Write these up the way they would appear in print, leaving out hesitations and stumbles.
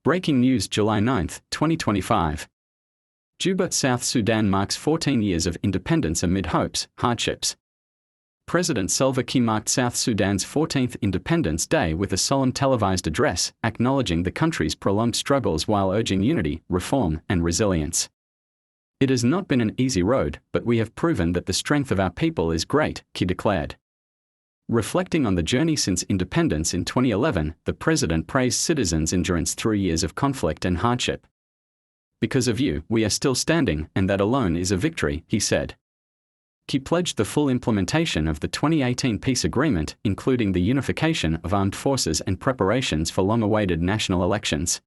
Breaking news July 9, 2025. Juba, South Sudan marks 14 years of independence amid hopes, hardships. President Salva Kiir marked South Sudan's 14th Independence Day with a solemn televised address, acknowledging the country's prolonged struggles while urging unity, reform, and resilience. It has not been an easy road, but we have proven that the strength of our people is great, Kiir declared. Reflecting on the journey since independence in 2011, the president praised citizens' endurance through years of conflict and hardship. "Because of you, we are still standing, and that alone is a victory," he said. He pledged the full implementation of the 2018 peace agreement, including the unification of armed forces and preparations for long-awaited national elections.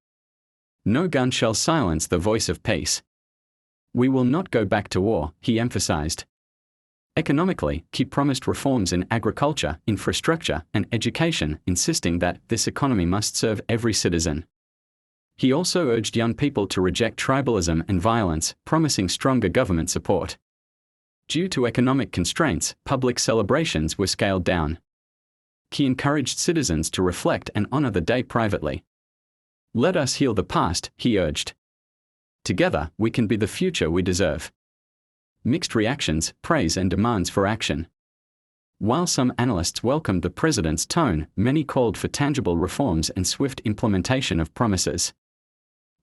"No gun shall silence the voice of peace. We will not go back to war," he emphasized. Economically, he promised reforms in agriculture, infrastructure, and education, insisting that this economy must serve every citizen. He also urged young people to reject tribalism and violence, promising stronger government support. Due to economic constraints, public celebrations were scaled down. He encouraged citizens to reflect and honor the day privately. "Let us heal the past," he urged. "Together, we can be the future we deserve." Mixed reactions, praise and demands for action. While some analysts welcomed the president's tone, many called for tangible reforms and swift implementation of promises.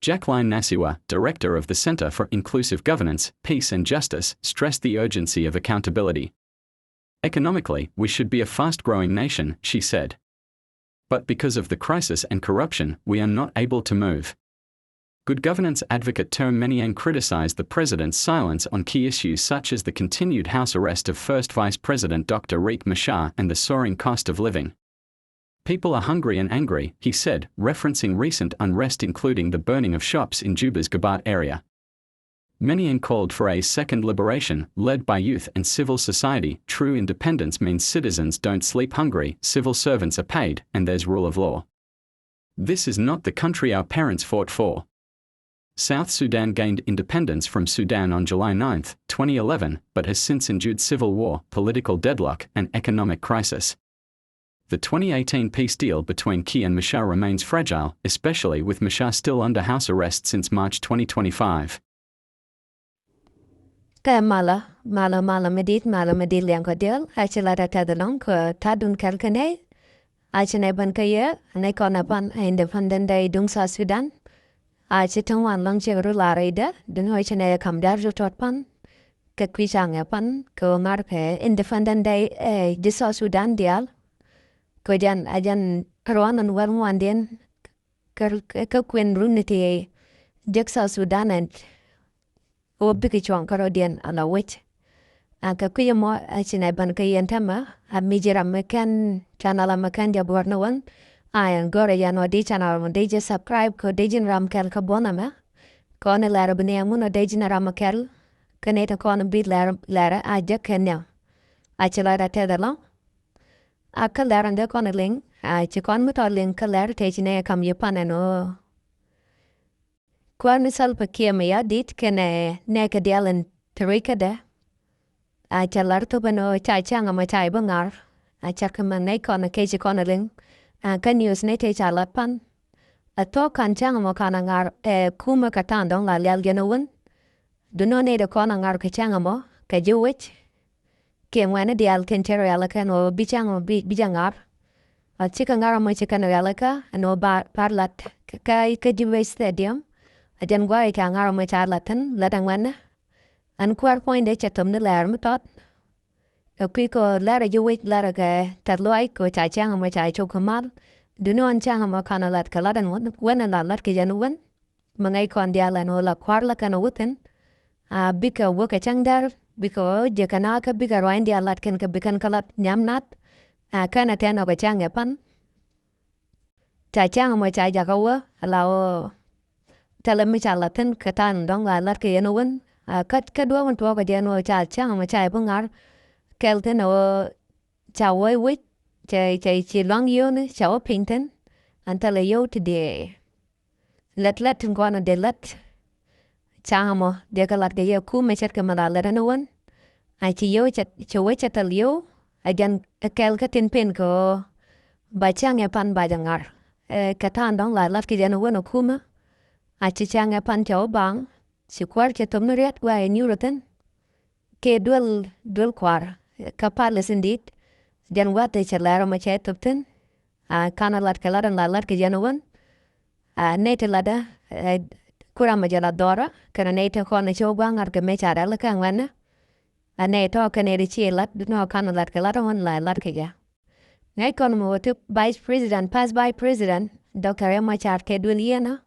Jacqueline Nasiwa, director of the Center for Inclusive Governance, Peace and Justice, stressed the urgency of accountability. "Economically, we should be a fast-growing nation," she said. "But because of the crisis and corruption, we are not able to move." Good governance advocate Term Meniang criticized the president's silence on key issues such as the continued house arrest of First Vice President Dr. Riek Machar and the soaring cost of living. "People are hungry and angry," he said, referencing recent unrest including the burning of shops in Juba's Gabat area. Meniang called for a second liberation, led by youth and civil society. "True independence means citizens don't sleep hungry, civil servants are paid, and there's rule of law. This is not the country our parents fought for." South Sudan gained independence from Sudan on July 9, 2011, but has since endured civil war, political deadlock, and economic crisis. The 2018 peace deal between Kiir and Machar remains fragile, especially with Machar still under house arrest since March 2025. Mala medit liang ko deal, achila tadalong ko tadun kalkane, achane ban kaya, nekona ban independent day dung sa Sudan. Chitong wan lang che rularida, dun hoi chane kam darjo tot pan, ke kwisang pan, ko marke independent day disa Sudan dial, ko ajan karuanan wan din, ke kwen runiti diksa Sudan and o bikichuang karo din ala wich. Ka kuya mo chine ban kayen tama, mijira mekan channel mekan dia buarnawan. Ayan gore yan o di channel mo di subscribe ko di ram kel ka bonama ko ne lara bne mo no di ram kel kaneta ko no bit lara aja kenya achila da tedalo ka lara nde ko ne ling chi kon mo to ling ka lara te chine kam yepana no ko ne salpa kiema ya dit kene ne ka dialen terika de achila to bano changa ma chai bangar achaka man ne ko na ke chi ko ne ling kan news ne te chalapan ato kan chang mo kanangar kuma katandong la lel genowun duno ne de konangar ke chang mo ke juwich ke wana dial kentero alaka no bichang bijangar a chikangar mo chikano alaka no parlat kai ke juwe stadium a jan gwa ka ngar mo charlatan ladang wana an kwar point de chatum ne lar mutot ko lara juwich lara ke tarloai ko cha chang mo cha chokamal duno an chang mo kana lat kaladan wana la lat ke januwan mangai kon diala no la kwarla kana wutin bika woka changdar bika je kana ka bika roin dialat ken ka bikan kalat nyamnat kana teno ka chang pan cha chang mo cha jakawa lao telemi cha latin katan dong la lat ke januwan kat ka do wan to ka jeno cha chang mo cha bungar kelte no chawai wit chi long yo ne chaw pinten antale yo today let ngwana de let chamo de kalat ge yo ku me chet kamala le no won ai chi yo chet chowe chetal yo ajan kel ka tin pen ko ba chang pan ba jangar katan dong la lat ki jana wono kuma. A chi changa pan chao bang. Si kwar che tumno riat wa e nyuroten. Ke dual kwar. Kapar lesindit. Jan wate che laro ma che tupten. Kana lat ka ladan la lat ki jana won. Nete lada. Kurama jala dora. Kana nete kona chao bang ar ke mechara la kang wana. Nete o kaneri chi lat. No kana lat ka ladan won la lat ki ja. Ngay kon mo tu vice president pass by president Dr. Machar ke duliana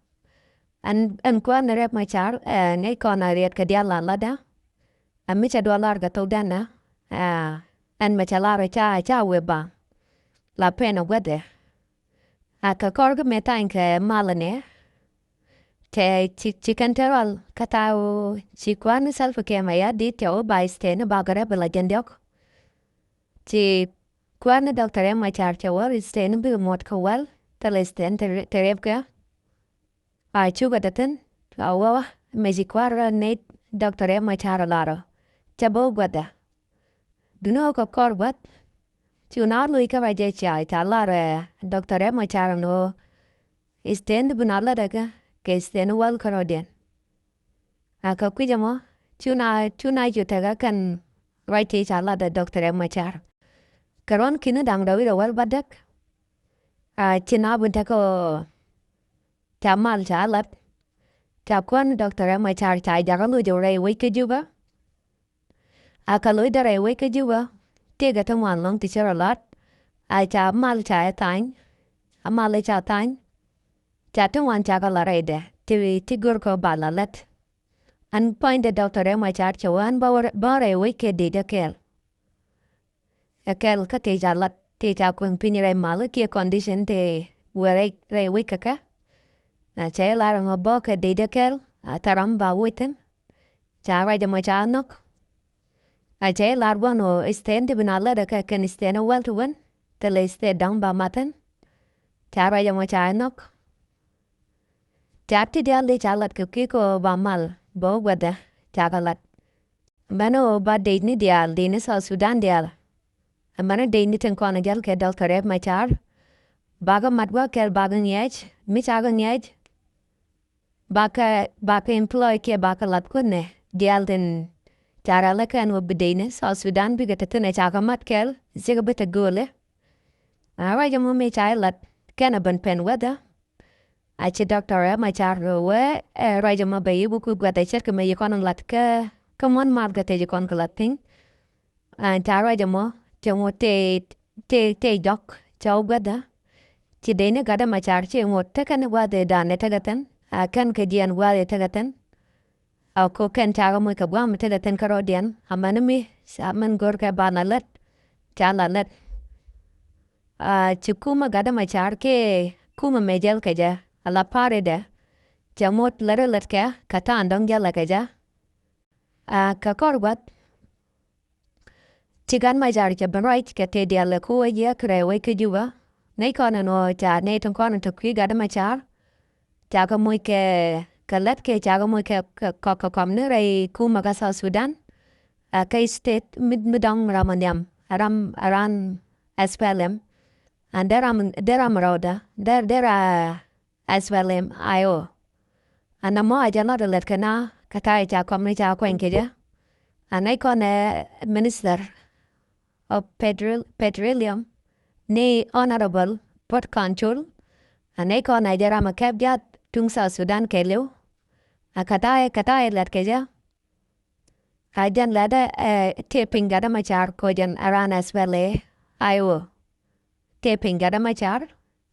an kwan rep Machar ngay kon ariat ke dia la lada amicha $1 ga todana an machalara cha weba la pena wede ka korga metain ke malane te chicken teral katao chikwan self ke maya dit yo by stene bagare bela jendok ti Kwan Dr. Machar chawar isten bi mot kawal talisten terebka chuga datin awa mejikwara net Dr. Machar laro chabo gwada duno ko korbat chunar lui ka vaje chai talare Dr. Machar no isten bunala daga ke isten wal karodien aka kujamo chuna jutaga kan right chala da Dr. Machar Karon kina dang dawi rawal badak. China bunta ko tamal chalat. Tapkwan Dr. Machar chai jagalu jore wake Juba. Akalu dare wake Juba. Tiga taman long tichara lot. Cha mal chai tain. Amal cha tain. Cha taman chagala rede. Tigur ko balalet. An point Dr. Machar chawan bare wake dida kel. Kel ka te jalat te ja kung pinire mal ki condition te were re wikaka na che la ngo boka de de kel taram ba witen ja ra de mo ja nok a che la wono stand bina la de ka ken stand well to win te le ste dang ba maten ja ra de mo ja nok ja ti de le jalat ki ko ba mal bo wada ja galat bano ba de ni dia de ni sa Sudan dia Mana de ni ten kona gel ke Dr. Machar. Baga matwa kel baga nyej. Michaga nyej. Baka employ ke baka lat kunne. Dial den tara leka en wabidene. Sa Sudan biga tetene chaga mat kel. Ziga bita gule. Awa jamu me chay lat. Kena ban pen weda. Achi Dr. Machar we. Raja bayi buku gwada cherka me yikonan lat ka. Kamon marga te yikon ka lat ting. Tara jamu. Chamo te dok chau gada ti dene gada Machar che mo tekan wade dane tagaten kan ke dian wade tagaten au ko ken taga mo ka bwam tagaten karodian amanami saman gor ka banalet chala let chukuma gada Machar ke kuma mejel kaja ala pare de chamot lere let ka kata andong jala kaja ka korbat Tigan Machar cha banrait ke te dia le ko ye kre we ke Juba nei kona no cha nei ton kona to kwi gada Machar cha ko mo ke kalet ke cha ko mo ke ko kom ne re ku ma ka sa Sudan kai state midang ramanyam aran SPLM and deram roda dera SPLM ayo anamo ajana de let kana kata cha kom ne cha ko enke ja anai kona minister of Petroleum, ne Honorable Port Control, ne ko Nigeria makabjat tung sa Sudan keliu, katae lat keja. Kajan lada taping gada Machar kojan aran aswele ayo. Taping gada Machar,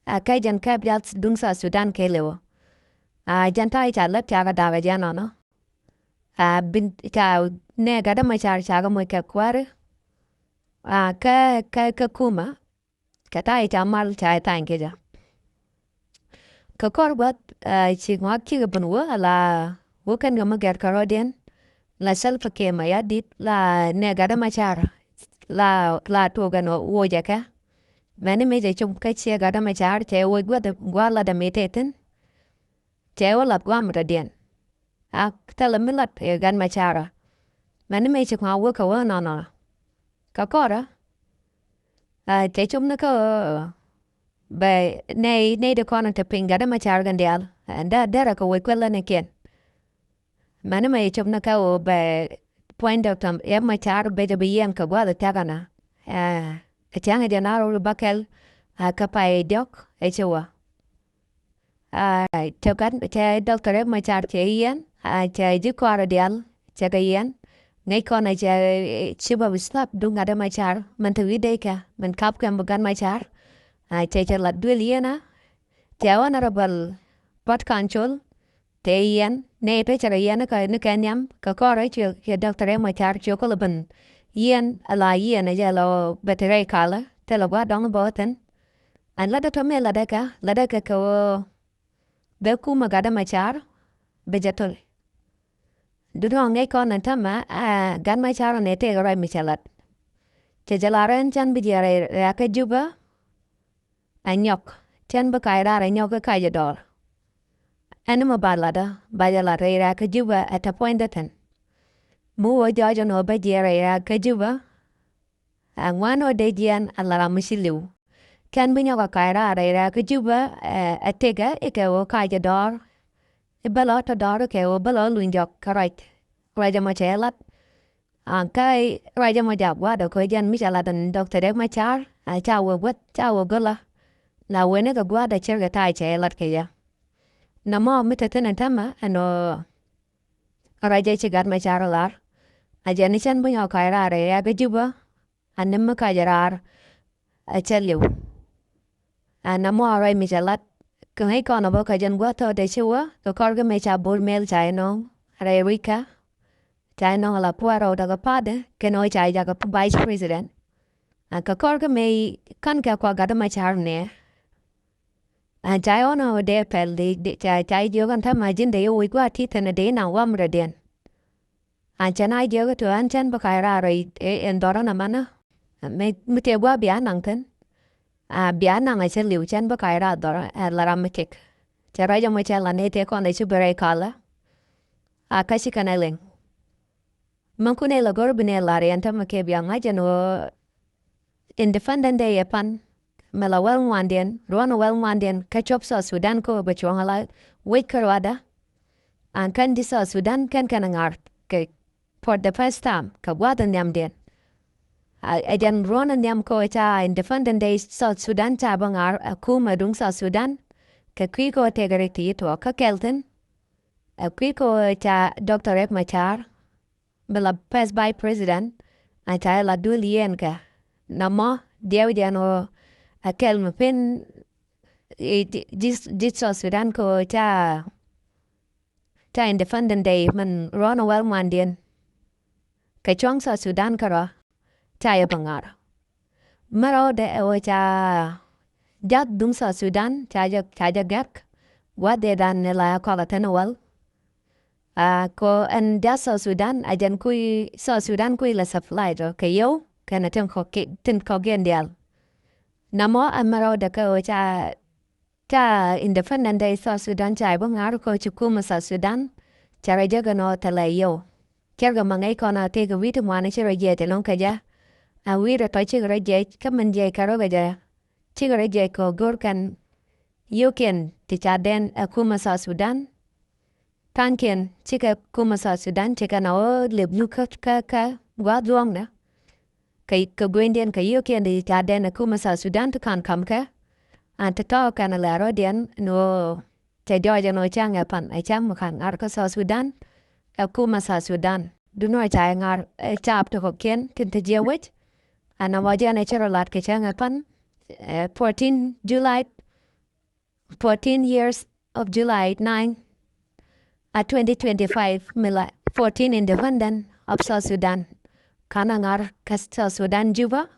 kajan kabjat tung sa Sudan keliu. Jantai chalat chaga daga janono. Bin cha ne gada Machar chaga mo kware. Ka kuma kata ita mal cha tan keja ka korbat chi ngak chi bunwa ala wukan ga magar karodien la selfa ke maya dit la negada Machar la to ga no woja ka mani me je chum ka chi gada Machar te wo gwala da meteten te wala gwam radien tala milat e gan Machara mani me chi kwa wo ka wa no Kakora te chum na ko Be nei de kono te pinga da machar gandial. Da dera ko we kwela ne ken. Mana mai chop na ka o be point tam e machar be de bien ka gwa da tagana. E tianga de naro bakel ka pai dok e chewa. Theo cách che doctor e machar che yen. Che ji kwara dial che ka yen. Ngay con này che Juba wisnap dung ada machar man tu ide ka man kap kan bukan machar. Che la dueliana. Che honorable pot control te yen ne pe chara yen ka ne kanyam ka kore che doctor e machar che ko ban yen ala yen ja lo betere kala te lo gwa dong boten. An la da to me la da ka ko be kuma gada machar be jatol. Dudong ngay con nan tama gan machar ne te rai michalat. Che jalaren chan bijare ra ka Juba anyok chan ba kai ra nyok ka kai dor. Anima balada bajalare ra ka Juba at a point ten. Mu o jojo no ba jere ra ka Juba. Ang wano de jian alara mishiliu. Kan binyo ka kai ra ka Juba atega ike o kai dor. Ibalo to dor ke o balo luinjok karait. Raja machelat. Ang kai raja majab wado ko jan michaladan Dr. Dek Machar. Chawo wet chawo gula. Na wene ka gwada cherga tai chelat ke ya. Na mo mitatin tama ano raja chigat Machar lar. Ajani chan bunyo kai ra ya ka Juba. Anim ka jarar achaliu. Na mo rai michalat. Kung hay kono bo ka jan gwato de chiwa. Ko korga mecha bur mel chay no. Rai Rika. Chay no la puaro daga pade. Keno chay jaga vice president. Ka korga me kan ka kwa gada Machar ne. Chay ono de pel di chay diogan tama jinde yo wigwa titana de na wamra den. Chan ay dioga tu chan bakay rai endora na mana. Mute gwa biya nang ten. Biya nang ay liu chan bakay ra dora laramatik. Chay raja Machar la ne te kon ay subere kala. Kasi kanaling. Mankune la gorbine lari antama ke biya ngajan o independent day epan. Mela wel mwandien, ruano wel mwandien, kachop sa Sudan ko bachwang ala, wait karwada. An kan di sa Sudan kan kanangar, ke for the first time, ka wada nyam din. Ajan ruano nyam ko cha independent day sa Sudan cha bangar, akuma dung sa Sudan, ka kui ko tegariti ito ka kelten. Kui ko cha Dr. Ek Machar, bela pes by president, an cha la dulien ka. Namo, diawi diano, akel mpen dit Sudan ko cha independent day man rono wel mandien ka chong sa Sudan kara cha ya bangar maro de o cha jat dung sa Sudan cha gak wa de dan ne la ko la tenwal ko en da sa Sudan ajan kui sa Sudan kui la supply do ke yo kana ten ko gendial Namo amaro da ko cha independent day sa Sudan cha bangar ko chukuma sa Sudan cha raja gano talayo. Kerga mangai kona tega wita mwana cha raja te long kaja. A wira to chiga raja kaman jay karo gaja. Chiga raja ko gorkan yukin ti cha den akuma sa Sudan. Tankin chika kuma sa Sudan chika na o libnu ka gwa duong na. Kay kagwendian kayo kaya di kada na kuma sa Sudan to kan kam ka. An tato ka na laro diyan no chay doja no chang apan ay chang makan ngar ka sa Sudan. Kuma sa Sudan. Duno chay ngar chap to kokien kinta jawit. Ana wajan ay charolat ka chang apan 14 years of July 9 2025 mila 14 independent of South Sudan. Kanangar kasta Sudan Juba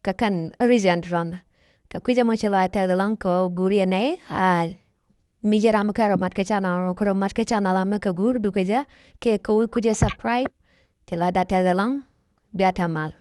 kakan region ron ka kuja mo chila ta lang ko guri ne mijera makara mat ka chana ko mat ka chana la ka gur du kaja ke ko kuja subscribe tela da ta lang biata mal